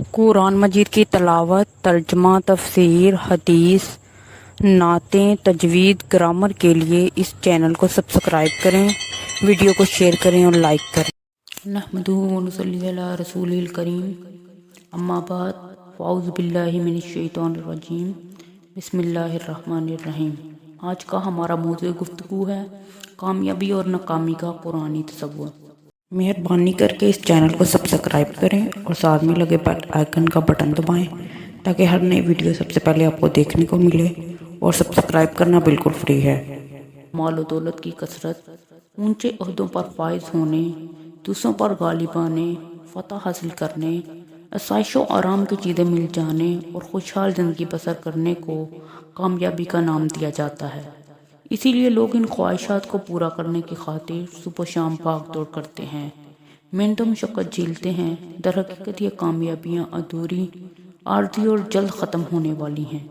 قرآن مجید کی تلاوت، ترجمہ، تفسیر، حدیث، نعتیں، تجوید، گرامر کے لیے اس چینل کو سبسکرائب کریں، ویڈیو کو شیئر کریں اور لائک کریں۔ نحمدہ و نصلی علی رسول الکریم، اما بعد، فاعوذ باللہ من الشیطان الرجیم، بسم اللہ الرحمن الرحیم۔ آج کا ہمارا موضوع گفتگو ہے کامیابی اور ناکامی کا قرآنی تصور۔ مہربانی کر کے اس چینل کو سبسکرائب کریں اور ساتھ میں لگے بیل آئیکن کا بٹن دبائیں تاکہ ہر نئی ویڈیو سب سے پہلے آپ کو دیکھنے کو ملے، اور سبسکرائب کرنا بالکل فری ہے۔ مال و دولت کی کثرت، اونچے عہدوں پر فائز ہونے، دوسروں پر غالب آنے، فتح حاصل کرنے، آسائش و آرام کی چیزیں مل جانے اور خوشحال زندگی بسر کرنے کو کامیابی کا نام دیا جاتا ہے۔ اسی لیے لوگ ان خواہشات کو پورا کرنے کی خاطر صبح و شام بھاگ دوڑ کرتے ہیں، محنت و مشقت جھیلتے ہیں۔ در حقیقت یہ کامیابیاں ادھوری، عارضی اور جلد ختم ہونے والی ہیں۔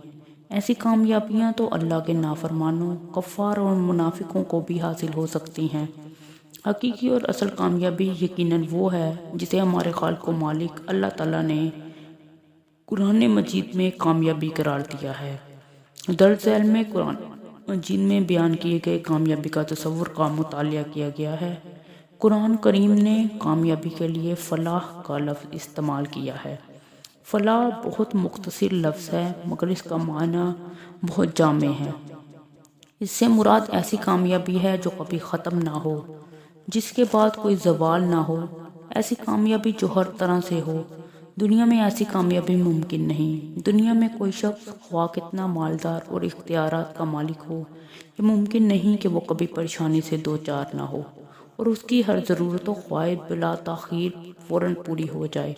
ایسی کامیابیاں تو اللہ کے نافرمانوں، کفار اور منافقوں کو بھی حاصل ہو سکتی ہیں۔ حقیقی اور اصل کامیابی یقیناً وہ ہے جسے ہمارے خالق و مالک اللہ تعالیٰ نے قرآن مجید میں کامیابی قرار دیا ہے۔ درج ذیل میں قرآن مجید میں بیان کیے گئے کامیابی کا تصور کا مطالعہ کیا گیا ہے۔ قرآن کریم نے کامیابی کے لیے فلاح کا لفظ استعمال کیا ہے۔ فلاح بہت مختصر لفظ ہے مگر اس کا معنی بہت جامع ہے۔ اس سے مراد ایسی کامیابی ہے جو کبھی ختم نہ ہو، جس کے بعد کوئی زوال نہ ہو، ایسی کامیابی جو ہر طرح سے ہو۔ دنیا میں ایسی کامیابی ممکن نہیں۔ دنیا میں کوئی شخص خواہ کتنا مالدار اور اختیارات کا مالک ہو، یہ ممکن نہیں کہ وہ کبھی پریشانی سے دوچار نہ ہو اور اس کی ہر ضرورت و خواہش بلا تاخیر فوراً پوری ہو جائے۔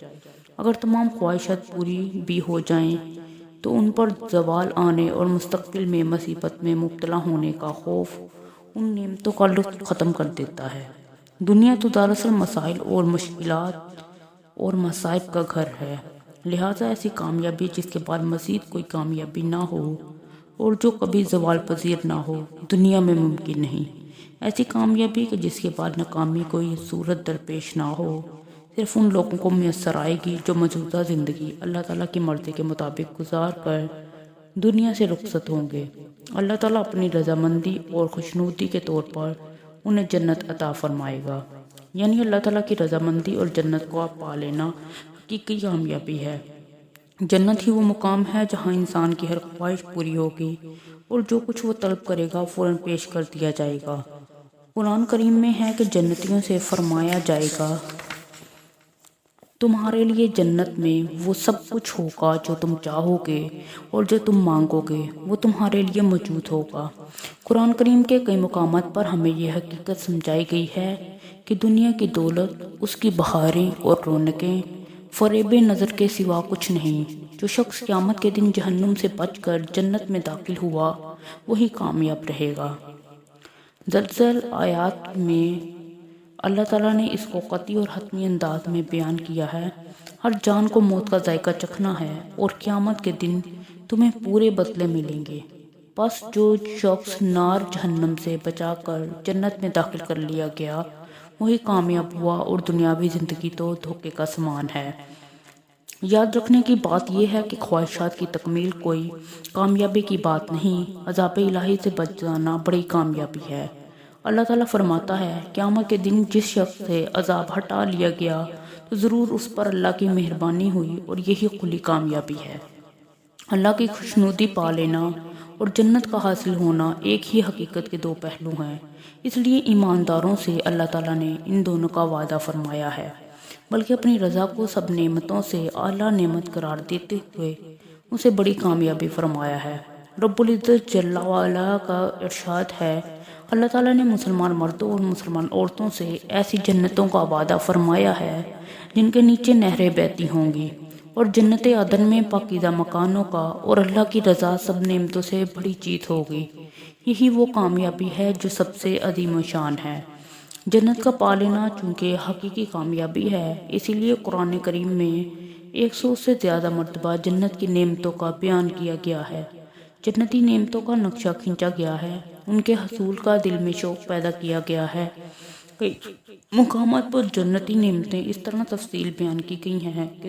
اگر تمام خواہشات پوری بھی ہو جائیں تو ان پر زوال آنے اور مستقبل میں مصیبت میں مبتلا ہونے کا خوف ان نعمتوں کا لطف ختم کر دیتا ہے۔ دنیا تو دراصل مسائل اور مشکلات اور مصائب کا گھر ہے، لہٰذا ایسی کامیابی جس کے بعد مزید کوئی کامیابی نہ ہو اور جو کبھی زوال پذیر نہ ہو، دنیا میں ممکن نہیں۔ ایسی کامیابی کہ جس کے بعد ناکامی کوئی صورت درپیش نہ ہو، صرف ان لوگوں کو میسر آئے گی جو موجودہ زندگی اللہ تعالیٰ کی مرضی کے مطابق گزار کر دنیا سے رخصت ہوں گے۔ اللہ تعالیٰ اپنی رضامندی اور خوشنودی کے طور پر انہیں جنت عطا فرمائے گا۔ یعنی اللہ تعالیٰ کی رضامندی اور جنت کو پا لینا حقیقی کامیابی ہے۔ جنت ہی وہ مقام ہے جہاں انسان کی ہر خواہش پوری ہوگی اور جو کچھ وہ طلب کرے گا فوراً پیش کر دیا جائے گا۔ قرآن کریم میں ہے کہ جنتیوں سے فرمایا جائے گا، تمہارے لیے جنت میں وہ سب کچھ ہوگا جو تم چاہو گے اور جو تم مانگو گے وہ تمہارے لیے موجود ہوگا۔ قرآن کریم کے کئی مقامات پر ہمیں یہ حقیقت سمجھائی گئی ہے کہ دنیا کی دولت، اس کی بہاریں اور رونقیں فریب نظر کے سوا کچھ نہیں۔ جو شخص قیامت کے دن جہنم سے بچ کر جنت میں داخل ہوا وہی کامیاب رہے گا۔ درج ذیل آیات میں اللہ تعالیٰ نے اس کو قطعی اور حتمی انداز میں بیان کیا ہے۔ ہر جان کو موت کا ذائقہ چکھنا ہے اور قیامت کے دن تمہیں پورے بدلے ملیں گے۔ پس جو شخص نار جہنم سے بچا کر جنت میں داخل کر لیا گیا وہی کامیاب ہوا اور دنیاوی زندگی تو دھوکے کا سامان ہے۔ یاد رکھنے کی بات یہ ہے کہ خواہشات کی تکمیل کوئی کامیابی کی بات نہیں، عذاب الہی سے بچ جانا بڑی کامیابی ہے۔ اللہ تعالیٰ فرماتا ہے، قیامت کے دن جس شخص سے عذاب ہٹا لیا گیا تو ضرور اس پر اللہ کی مہربانی ہوئی اور یہی کھلی کامیابی ہے۔ اللہ کی خوشنودی پا لینا اور جنت کا حاصل ہونا ایک ہی حقیقت کے دو پہلو ہیں۔ اس لیے ایمانداروں سے اللہ تعالیٰ نے ان دونوں کا وعدہ فرمایا ہے، بلکہ اپنی رضا کو سب نعمتوں سے اعلیٰ نعمت قرار دیتے ہوئے اسے بڑی کامیابی فرمایا ہے۔ رب العزت جل وعلا کا ارشاد ہے، اللہ تعالیٰ نے مسلمان مردوں اور مسلمان عورتوں سے ایسی جنتوں کا وعدہ فرمایا ہے جن کے نیچے نہریں بہتی ہوں گی، اور جنت عدن میں پاکیزہ مکانوں کا اور اللہ کی رضا سب نعمتوں سے بڑی چیز ہوگی۔ یہی وہ کامیابی ہے جو سب سے عظیم و شان ہے۔ جنت کا پا لینا چونکہ حقیقی کامیابی ہے، اسی لیے قرآن کریم میں 100 سے زیادہ مرتبہ جنت کی نعمتوں کا بیان کیا گیا ہے۔ جنتی نعمتوں کا نقشہ کھینچا گیا ہے، ان کے حصول کا دل میں شوق پیدا کیا گیا ہے۔ کئی مقامات پر جنتی نعمتیں اس طرح تفصیل بیان کی گئی ہیں کہ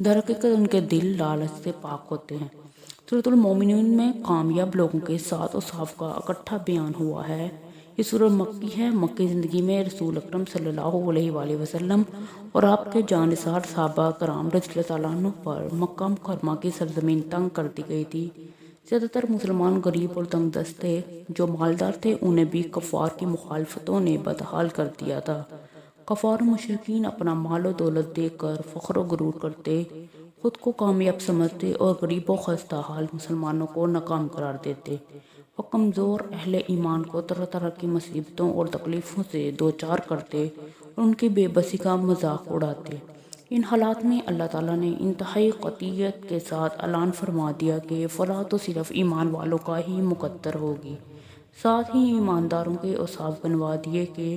در حقیقت ان کے دل لالچ سے پاک ہوتے ہیں۔ سورۃ المومنون میں کامیاب لوگوں کے سات اوصاف کا اکٹھا بیان ہوا ہے۔ یہ سورہ مکی ہے۔ مکی زندگی میں رسول اکرم صلی اللہ علیہ وآلہ وسلم اور آپ کے جانثار صحابہ کرام رضی اللہ تعالیٰ عنہ پر مکہ مکرمہ کی سرزمین تنگ کر دی گئی تھی۔ زیادہ تر مسلمان غریب اور تنگ دست تھے۔ جو مالدار تھے انہیں بھی کفار کی مخالفتوں نے بدحال کر دیا تھا۔ کفار و مشرکین اپنا مال و دولت دے کر فخر و غرور کرتے، خود کو کامیاب سمجھتے اور غریب و خستہ حال مسلمانوں کو ناکام قرار دیتے اور کمزور اہل ایمان کو طرح طرح کی مصیبتوں اور تکلیفوں سے دوچار کرتے اور ان کی بے بسی کا مذاق اڑاتے۔ ان حالات میں اللہ تعالیٰ نے انتہائی قطعیت کے ساتھ اعلان فرما دیا کہ فلاح تو صرف ایمان والوں کا ہی مقدر ہوگی۔ ساتھ ہی ایمانداروں کے اوصاف بنوا دیے کہ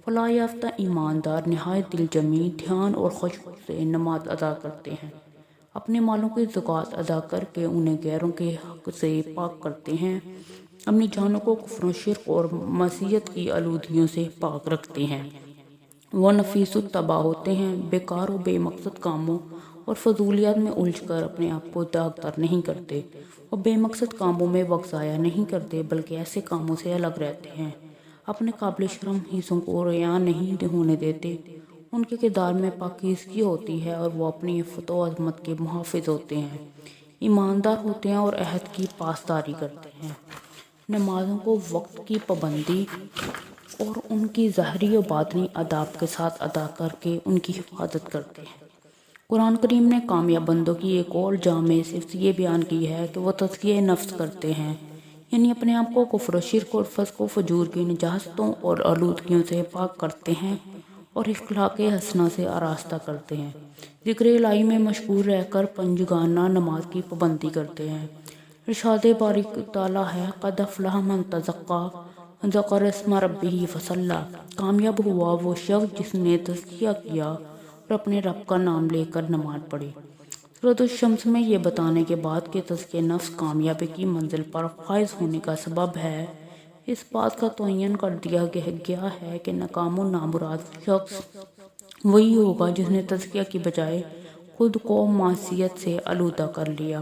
فلاح یافتہ ایماندار نہایت دل جمی، دھیان اور خشوع سے نماز ادا کرتے ہیں، اپنے مالوں کی زکوٰۃ ادا کر کے انہیں غیروں کے حق سے پاک کرتے ہیں، اپنی جانوں کو کفر و شرک اور معصیت کی آلودگیوں سے پاک رکھتے ہیں۔ وہ نفیس الطبع ہوتے ہیں، بیکار و بے مقصد کاموں اور فضولیات میں الجھ کر اپنے آپ کو داغدار نہیں کرتے اور بے مقصد کاموں میں وقت ضائع نہیں کرتے، بلکہ ایسے کاموں سے الگ رہتے ہیں۔ اپنے قابل شرم حصوں کو رعایا نہیں ہونے دیتے، ان کے کردار میں پاکیزگی ہوتی ہے اور وہ اپنی عفت و عظمت کے محافظ ہوتے ہیں، ایماندار ہوتے ہیں اور عہد کی پاسداری کرتے ہیں، نمازوں کو وقت کی پابندی اور ان کی ظاہری و باطنی آداب کے ساتھ ادا کر کے ان کی حفاظت کرتے ہیں۔ قرآن کریم نے کامیاب بندوں کی ایک اور جامع صفت یہ بیان کی ہے کہ وہ تزکیہ نفس کرتے ہیں، یعنی اپنے آپ کو کفر و شرک اور فسق و فجور کی نجاستوں اور آلودگیوں سے پاک کرتے ہیں اور اخلاق حسنہ سے آراستہ کرتے ہیں، ذکر الہی میں مشغول رہ کر پنجگانہ نماز کی پابندی کرتے ہیں۔ ارشاد باری تعالیٰ ہے، قد افلح من تزکیٰ وذکر اسم ربہ فصلی، کامیاب ہوا وہ شخص جس نے تزکیہ کیا اور اپنے رب کا نام لے کر نماز پڑھی۔ سورۃ الشمس میں یہ بتانے کے بعد کہ تزکیہ نفس کامیابی کی منزل پر فائز ہونے کا سبب ہے، اس بات کا تعین کر دیا گیا ہے کہ ناکام و نامراد شخص وہی ہوگا جس نے تزکیہ کی بجائے خود کو معصیت سے آلودہ کر لیا۔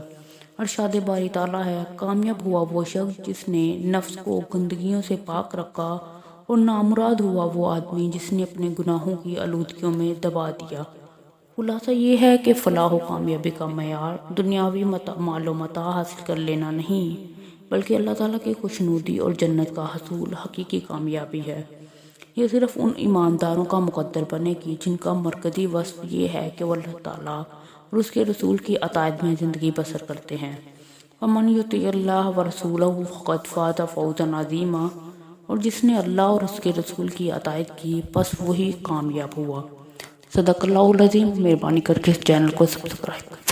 ارشاد باری تعالیٰ ہے، کامیاب ہوا وہ شخص جس نے نفس کو گندگیوں سے پاک رکھا اور نامراد ہوا وہ آدمی جس نے اپنے گناہوں کی آلودگیوں میں دبا دیا۔ خلاصہ یہ ہے کہ فلاح و کامیابی کا معیار دنیاوی مال و متاع حاصل کر لینا نہیں، بلکہ اللہ تعالیٰ کی خوشنودی اور جنت کا حصول حقیقی کامیابی ہے۔ یہ صرف ان ایمانداروں کا مقدر بنے گی جن کا مرکزی وصف یہ ہے کہ وہ اللہ تعالیٰ اور اس کے رسول کی اطاعت میں زندگی بسر کرتے ہیں۔ وَمَن يُطِعِ اللَّهَ وَرَسُولَهُ فَقَدْ فَازَ فَوْزًا عَظِيمًا، اور جس نے اللہ اور اس کے رسول کی اطاعت کی بس وہی کامیاب ہوا۔ صدق اللہ العظیم۔ مہربانی کر کے اس چینل کو سبسکرائب کریں۔